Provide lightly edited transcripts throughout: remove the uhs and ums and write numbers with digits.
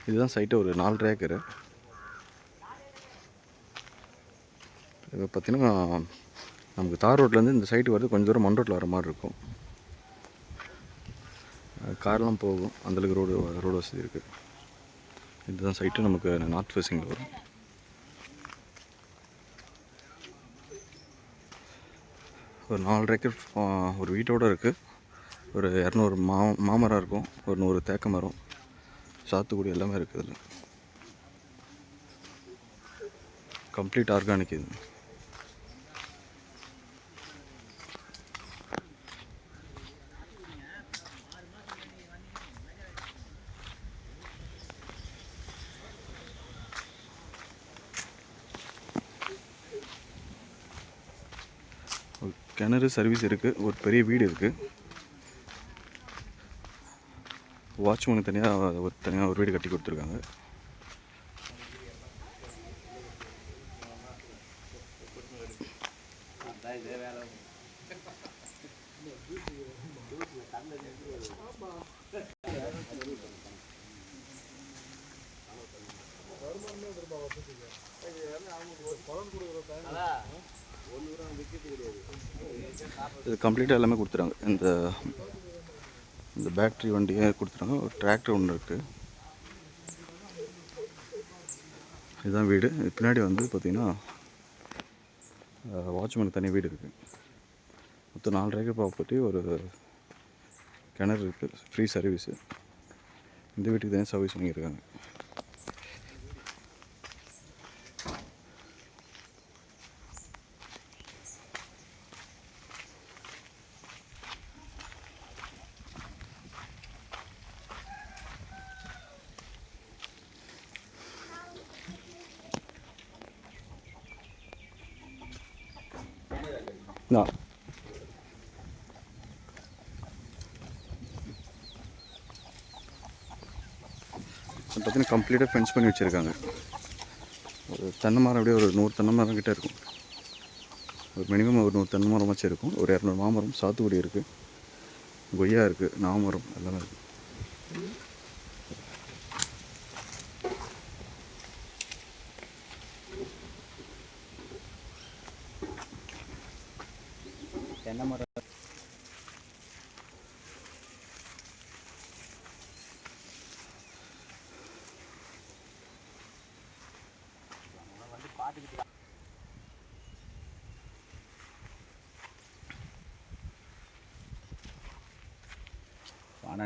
இதுதான் சைட்டு, ஒரு 4 ஏக்கரு. இப்போ பார்த்திங்கன்னா நமக்கு தார் ரோட்லேருந்து இந்த சைட்டு வரது கொஞ்சம் தூரம் மண் ரோட்டில் வர மாதிரி இருக்கும். கார்லாம் போகும், அந்தளவுக்கு ரோடு வசதி இருக்குது. இதுதான் சைட்டு, நமக்கு நார்த் ஃபேஸிங்கில் வரும். ஒரு 4 ஏக்கர் ஒரு வீட்டோடு இருக்குது. ஒரு 200 மாமரம் இருக்கும், ஒரு 100 தேக்க மரம், சாத்துக்குடி எல்லாமே இருக்குது. இதில் கம்ப்ளீட் ஆர்கானிக். இது கிணறு சர்வீஸ் இருக்குது, ஒரு பெரிய வீடு இருக்குது. வாட்ச்மேனுக்கு தனியாக ஒரு வீடு கட்டி கொடுத்துருக்காங்க. இது கம்ப்ளீட்டாக எல்லாமே கொடுத்துறாங்க. இந்த பேட்ரி வண்டியை கொடுத்துறாங்க. ஒரு டிராக்டர் ஒன்று இருக்குது. இதுதான் வீடு. பின்னாடி வந்து பார்த்திங்கன்னா வாட்ச்மேனுக்கு தனி வீடு இருக்குது. மொத்தம் 4 ஏக்கர் ப்ராப்பர்ட்டி, ஒரு கிணறு இருக்குது, ஃப்ரீ சர்வீஸு. இந்த வீட்டுக்கு தனியாக சர்வீஸ் பண்ணியிருக்காங்க. பார்த்தீங்கன்னா கம்ப்ளீட்டாக ஃபென்ஸ் பண்ணி வச்சுருக்காங்க. ஒரு தென்னை மரம் அப்படியே ஒரு 100 தென்னை மரம் கிட்டே இருக்கும். ஒரு மினிமம் ஒரு 100 தென்னை மரம் வச்சு இருக்கும். ஒரு 200 மாமரம், சாத்துக்குடி இருக்குது, கொய்யா இருக்குது, நாமரம் எல்லாமே இருக்குது. தென்னை மரம்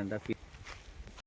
பார்த்துக்கிட்டு